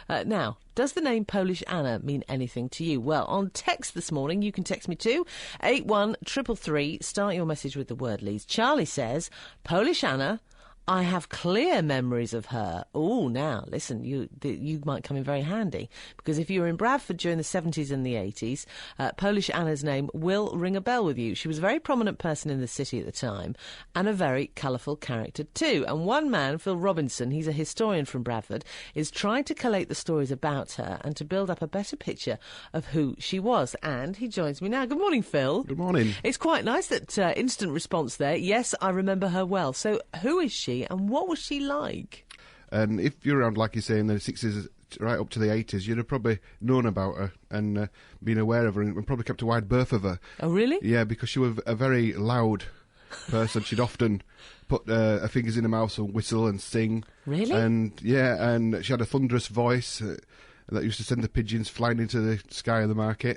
Now, does the name Polish Anna mean anything to you? Well, on text this morning, you can text me too, 81333, start your message with the word Leeds. Charlie says, Polish Anna, I have clear memories of her. Oh, now, listen, you might come in very handy, because if you were in Bradford during the 70s and the 80s, Polish Anna's name will ring a bell with you. She was a very prominent person in the city at the time, and a very colourful character too. And one man, Phil Robinson, he's a historian from Bradford, is trying to collate the stories about her and to build up a better picture of who she was. And he joins me now. Good morning, Phil. Good morning. It's quite nice that instant response there. Yes, I remember her well. So who is she? And what was she like? And if you're around, like you say, in the 60s, right up to the 80s, you'd have probably known about her and been aware of her and probably kept a wide berth of her. Oh, really? Yeah, because she was a very loud person. She'd often put her fingers in her mouth and whistle and sing. Really? And, yeah, and she had a thunderous voice that used to send the pigeons flying into the sky of the market.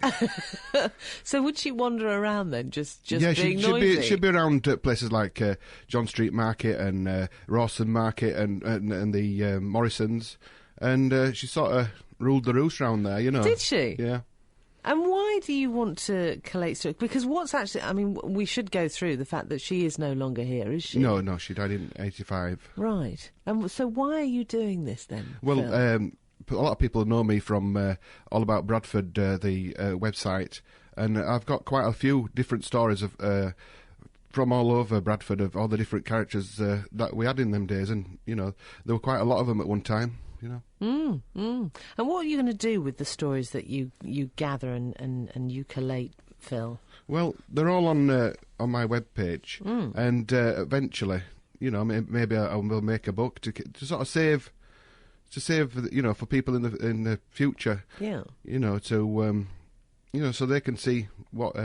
So would she wander around then, just yeah, being noisy? She'd be around places like John Street Market and Rawson Market and the Morrisons, and she sort of ruled the roost round there, you know. Did she? Yeah. And why do you want to collate stories? Because what's actually... I mean, we should go through the fact that she is no longer here, is she? No, she died in 85. Right. And so why are you doing this then, Well, Phil? a lot of people know me from All About Bradford, the website, and I've got quite a few different stories of from all over Bradford of all the different characters that we had in them days, and, you know, there were quite a lot of them at one time, you know. And what are you going to do with the stories that you gather and you collate, Phil? Well, they're all on my webpage, and eventually, you know, maybe I will make a book to sort of save... you know, for people in the future. Yeah. You know, to you know, so they can see what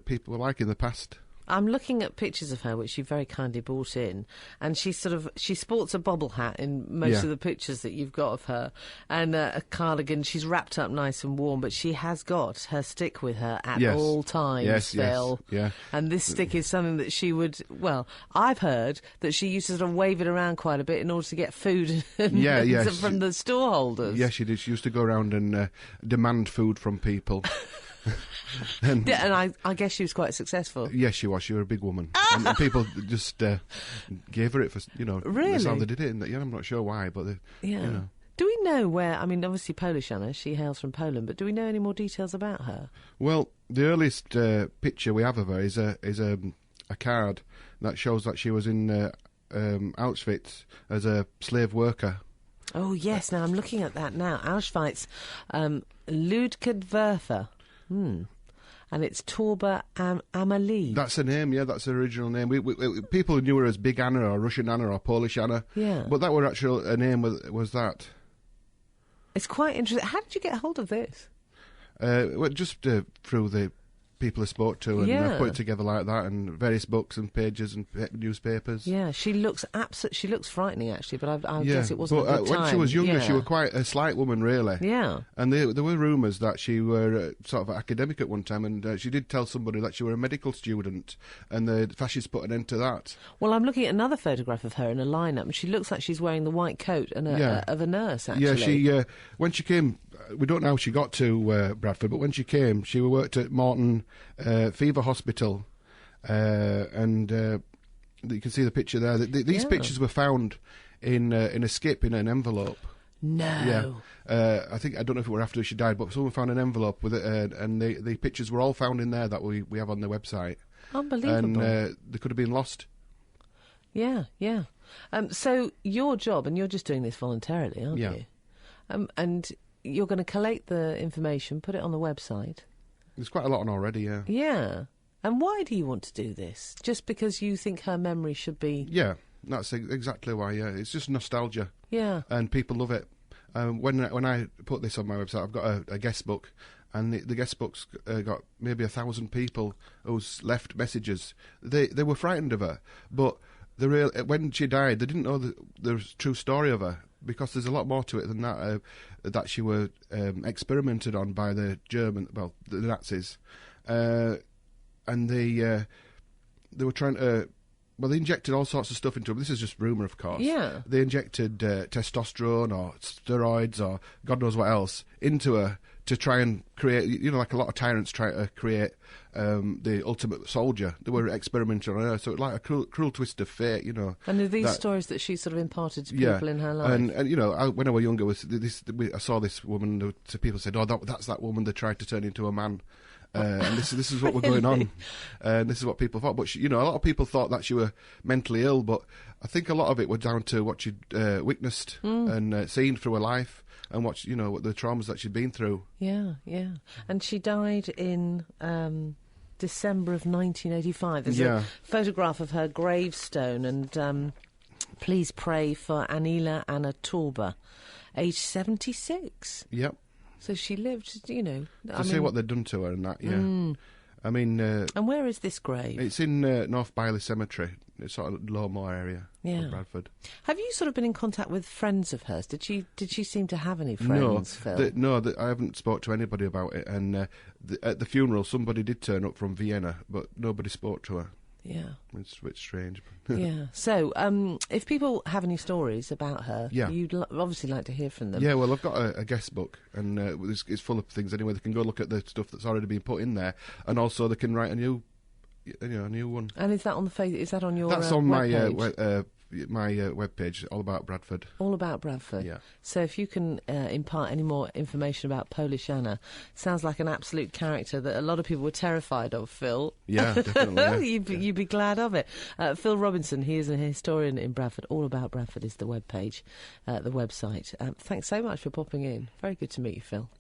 people were like in the past. I'm looking at pictures of her, which you very kindly brought in, and she sports a bobble hat in most of the pictures that you've got of her, and a cardigan. She's wrapped up nice and warm, but she has got her stick with her at all times, Phil. Yeah. And this stick is something that she would, well, I've heard that she used to sort of wave it around quite a bit in order to get food from the store holders. Yeah, she did. She used to go around and demand food from people. and I guess she was quite successful. Yes, she was. She was a big woman. and people just gave her it for, you know, really? That's how they did it. And, I'm not sure why, but, you know. Do we know where, I mean, obviously Polish Anna, she hails from Poland, but do we know any more details about her? Well, the earliest picture we have of her is a card that shows that she was in Auschwitz as a slave worker. Oh, yes. Now, I'm looking at that now. Auschwitz, Ludwig-Werfer. And it's Torba Amalie. That's her name, yeah, that's her original name. People knew her as Big Anna or Russian Anna or Polish Anna. Yeah. But that were actually her name was that. It's quite interesting. How did you get hold of this? Well, just through the people I spoke to and put it together like that, and various books and pages and newspapers. Yeah, she looks frightening actually, but I guess it wasn't a good time. When she was younger, she was quite a slight woman, really. Yeah. And there were rumours that she were sort of academic at one time, and she did tell somebody that she were a medical student, and the fascists put an end to that. Well, I'm looking at another photograph of her in a lineup, and she looks like she's wearing the white coat and of a nurse, actually. Yeah, when she came, we don't know how she got to Bradford, but when she came, she worked at Morton Fever Hospital, and you can see the picture there. These pictures were found in a skip in an envelope. No. Yeah. I don't know if it were after she died, but someone found an envelope with it, and the pictures were all found in there that we have on the website. Unbelievable. And they could have been lost. Yeah. So your job, and you're just doing this voluntarily, aren't you? And you're going to collate the information, put it on the website. There's quite a lot on already, yeah. Yeah. And why do you want to do this? Just because you think her memory should be... Yeah, that's exactly why, yeah. It's just nostalgia. Yeah. And people love it. When I put this on my website, I've got a guest book, and the guest book's got maybe 1,000 people who's left messages. They were frightened of her, but when she died, they didn't know the true story of her, because there's a lot more to it than that, that she were experimented on by the Nazis, and they were trying to Well, they injected all sorts of stuff into him. This is just rumour, of course. Yeah. They injected testosterone or steroids or God knows what else into her to try and create, like a lot of tyrants try to create the ultimate soldier. They were experimenting on her, so it's like a cruel twist of fate, And are these stories that she sort of imparted to people in her life? And when I was younger, I saw this woman, so people said, oh, that's that woman they tried to turn into a man. And this is what we're going on, and this is what people thought. But a lot of people thought that she were mentally ill. But I think a lot of it was down to what she'd witnessed and seen through her life, and what the traumas that she'd been through. Yeah. And she died in December of 1985. There's a photograph of her gravestone, and please pray for Anila Anna Torba, aged 76. Yep. So she lived, To see what they'd done to her and that, yeah. I mean... and where is this grave? It's in North Byley Cemetery. It's sort of Lowmore area of Bradford. Have you sort of been in contact with friends of hers? Did she seem to have any friends, Phil? I haven't spoke to anybody about it. And at the funeral, somebody did turn up from Vienna, but nobody spoke to her. Yeah. It's a bit strange. Yeah. So, if people have any stories about her, you'd obviously like to hear from them. Yeah, well, I've got a guest book, and it's full of things anyway. They can go look at the stuff that's already been put in there, and also they can write a new one. And is that on the is that on your That's on webpage? my webpage, All About Bradford. All About Bradford. Yeah. So if you can impart any more information about Polish Anna, sounds like an absolute character that a lot of people were terrified of, Phil. Yeah, definitely. Yeah. You'd be glad of it. Phil Robinson, he is a historian in Bradford. All About Bradford is the webpage, the website. Thanks so much for popping in. Very good to meet you, Phil.